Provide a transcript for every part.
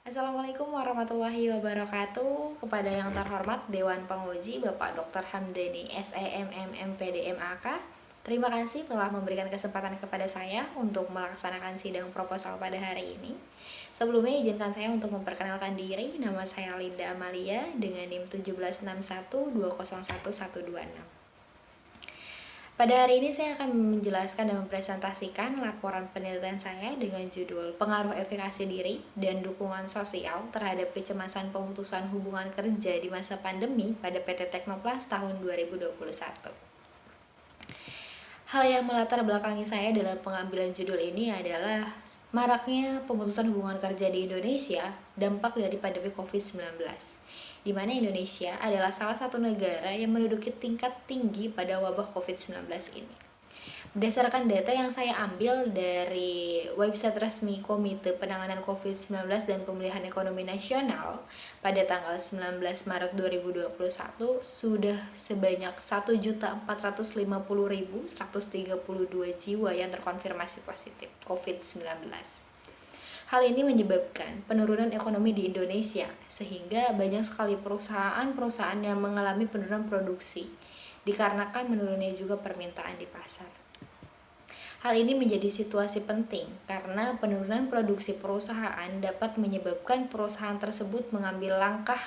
Assalamualaikum warahmatullahi wabarakatuh. Kepada yang terhormat Dewan Penguji Bapak Dr. Hamdani SEMM MPD MAK, terima kasih telah memberikan kesempatan kepada saya untuk melaksanakan sidang proposal pada hari ini. Sebelumnya izinkan saya untuk memperkenalkan diri. Nama saya Linda Amalia dengan NIM 17612011126. Pada hari ini saya akan menjelaskan dan mempresentasikan laporan penelitian saya dengan judul Pengaruh Efikasi Diri dan Dukungan Sosial terhadap Kecemasan Pemutusan Hubungan Kerja di Masa Pandemi pada PT Teknoplast tahun 2021. Hal yang melatar belakangi saya dalam pengambilan judul ini adalah maraknya pemutusan hubungan kerja di Indonesia, dampak dari pandemi COVID-19, di mana Indonesia adalah salah satu negara yang menduduki tingkat tinggi pada wabah COVID-19 ini. Berdasarkan data yang saya ambil dari website resmi Komite Penanganan COVID-19 dan Pemulihan Ekonomi Nasional pada tanggal 19 Maret 2021, sudah sebanyak 1.450.132 jiwa yang terkonfirmasi positif COVID-19. Hal ini menyebabkan penurunan ekonomi di Indonesia, sehingga banyak sekali perusahaan-perusahaan yang mengalami penurunan produksi, dikarenakan menurunnya juga permintaan di pasar. Hal ini menjadi situasi penting karena penurunan produksi perusahaan dapat menyebabkan perusahaan tersebut mengambil langkah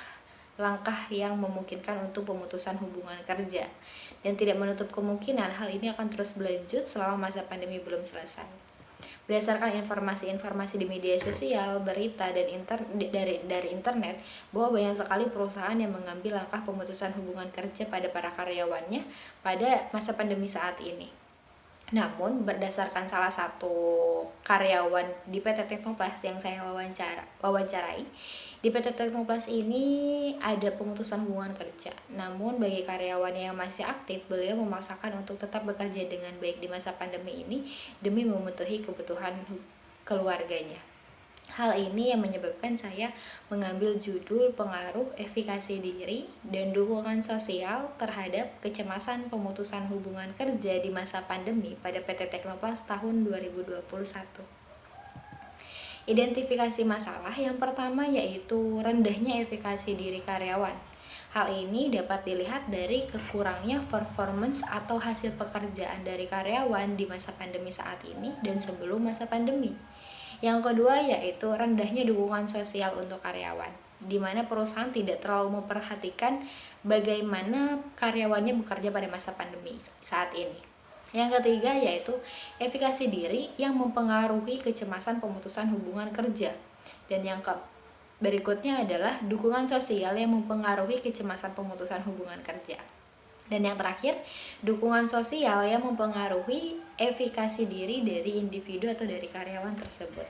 yang memungkinkan untuk pemutusan hubungan kerja, dan tidak menutup kemungkinan hal ini akan terus berlanjut selama masa pandemi belum selesai. Berdasarkan informasi-informasi di media sosial, berita, dan dari internet, bahwa banyak sekali perusahaan yang mengambil langkah pemutusan hubungan kerja pada para karyawannya pada masa pandemi saat ini. Namun, berdasarkan salah satu karyawan di PT Teknoplast yang saya wawancarai, di PT Teknoplast ini ada pemutusan hubungan kerja. Namun, bagi karyawannya yang masih aktif, beliau memaksakan untuk tetap bekerja dengan baik di masa pandemi ini demi memenuhi kebutuhan keluarganya. Hal ini yang menyebabkan saya mengambil judul Pengaruh Efikasi Diri dan Dukungan Sosial terhadap Kecemasan Pemutusan Hubungan Kerja di Masa Pandemi pada PT Teknoplast tahun 2021. Identifikasi masalah yang pertama yaitu rendahnya efikasi diri karyawan. Hal ini dapat dilihat dari kekurangnya performance atau hasil pekerjaan dari karyawan di masa pandemi saat ini dan sebelum masa pandemi. Yang kedua yaitu rendahnya dukungan sosial untuk karyawan, di mana perusahaan tidak terlalu memperhatikan bagaimana karyawannya bekerja pada masa pandemi saat ini. Yang ketiga yaitu efikasi diri yang mempengaruhi kecemasan pemutusan hubungan kerja. Dan yang berikutnya adalah dukungan sosial yang mempengaruhi kecemasan pemutusan hubungan kerja. Dan yang terakhir, dukungan sosial yang mempengaruhi efikasi diri dari individu atau dari karyawan tersebut.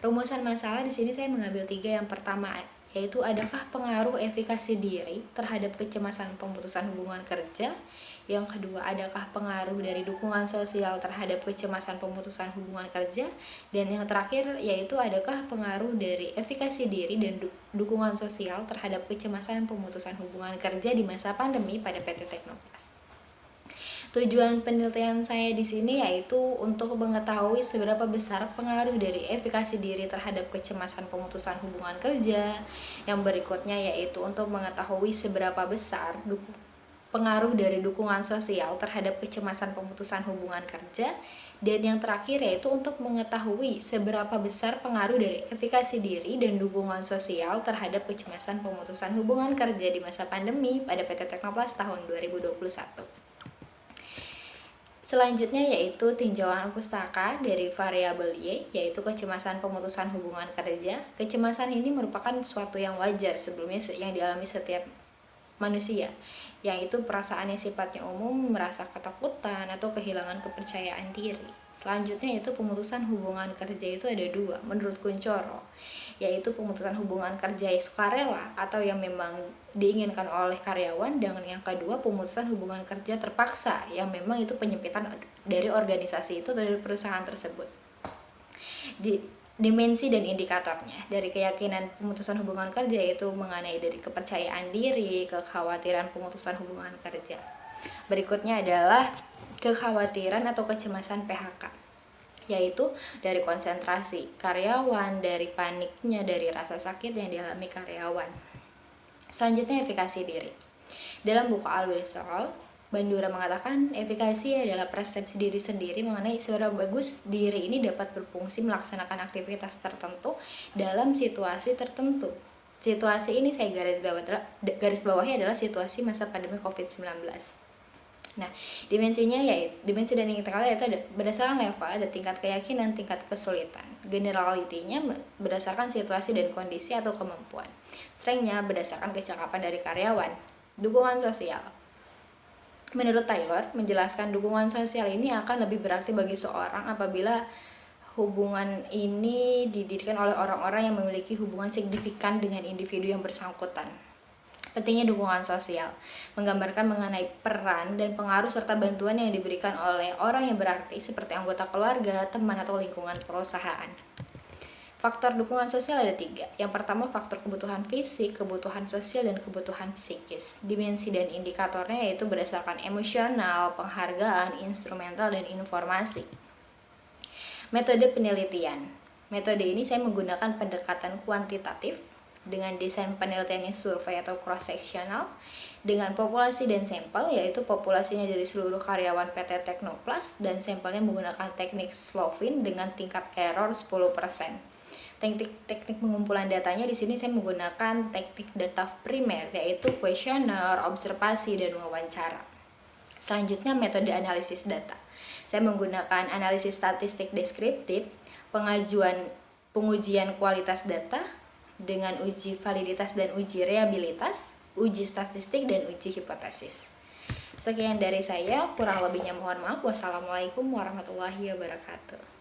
Rumusan masalah di sini saya mengambil 3. Yang pertama yaitu adakah pengaruh efikasi diri terhadap kecemasan pemutusan hubungan kerja? Yang kedua, adakah pengaruh dari dukungan sosial terhadap kecemasan pemutusan hubungan kerja? Dan yang terakhir yaitu adakah pengaruh dari efikasi diri dan dukungan sosial terhadap kecemasan pemutusan hubungan kerja di masa pandemi pada PT Teknoplast. Tujuan penelitian saya di sini yaitu untuk mengetahui seberapa besar pengaruh dari efikasi diri terhadap kecemasan pemutusan hubungan kerja. Yang berikutnya yaitu untuk mengetahui seberapa besar pengaruh dari dukungan sosial terhadap kecemasan pemutusan hubungan kerja. Dan yang terakhir yaitu untuk mengetahui seberapa besar pengaruh dari efikasi diri dan dukungan sosial terhadap kecemasan pemutusan hubungan kerja di masa pandemi pada PT Teknoplast tahun 2021. Selanjutnya yaitu tinjauan pustaka dari variabel Y, yaitu kecemasan pemutusan hubungan kerja. Kecemasan ini merupakan sesuatu yang wajar sebelumnya yang dialami setiap manusia, yaitu perasaan yang sifatnya umum, merasa ketakutan atau kehilangan kepercayaan diri. Selanjutnya yaitu pemutusan hubungan kerja itu ada 2 menurut Kuncoro, yaitu pemutusan hubungan kerja yang sukarela atau yang memang diinginkan oleh karyawan, dan yang kedua pemutusan hubungan kerja terpaksa yang memang itu penyempitan dari organisasi itu dari perusahaan tersebut. Dimensi dan indikatornya dari keyakinan pemutusan hubungan kerja itu mengenai dari kepercayaan diri, kekhawatiran pemutusan hubungan kerja. Berikutnya adalah kekhawatiran atau kecemasan PHK. yaitu dari konsentrasi karyawan, dari paniknya, dari rasa sakit yang dialami karyawan. Selanjutnya, efikasi diri. Dalam buku Al-Wisol, Bandura mengatakan efikasi adalah persepsi diri sendiri mengenai seberapa bagus diri ini dapat berfungsi melaksanakan aktivitas tertentu dalam situasi tertentu. Situasi ini saya garis bawahnya adalah situasi masa pandemi COVID-19. Nah, dimensi dan integral itu berdasarkan level, ada tingkat keyakinan, tingkat kesulitan. Generalitinya berdasarkan situasi dan kondisi atau kemampuan. Strength-nya berdasarkan kecakapan dari karyawan. Dukungan sosial. Menurut Taylor, menjelaskan dukungan sosial ini akan lebih berarti bagi seorang apabila hubungan ini didirikan oleh orang-orang yang memiliki hubungan signifikan dengan individu yang bersangkutan. Pentingnya dukungan sosial menggambarkan mengenai peran dan pengaruh serta bantuan yang diberikan oleh orang yang berarti seperti anggota keluarga, teman, atau lingkungan perusahaan. Faktor dukungan sosial ada 3. Yang pertama, faktor kebutuhan fisik, kebutuhan sosial, dan kebutuhan psikis. Dimensi dan indikatornya yaitu berdasarkan emosional, penghargaan, instrumental, dan informasi. Metode penelitian. Metode ini saya menggunakan pendekatan kuantitatif dengan desain penelitiannya survei atau cross-sectional dengan populasi dan sampel, yaitu populasinya dari seluruh karyawan PT Teknoplast dan sampelnya menggunakan teknik Slovin dengan tingkat error 10%. Teknik pengumpulan datanya di sini saya menggunakan teknik data primer, yaitu kuesioner, observasi, dan wawancara. Selanjutnya, metode analisis data. Saya menggunakan analisis statistik deskriptif, pengujian kualitas data dengan uji validitas dan uji reliabilitas, uji statistik, dan uji hipotesis. Sekian dari saya, kurang lebihnya mohon maaf. Wassalamualaikum warahmatullahi wabarakatuh.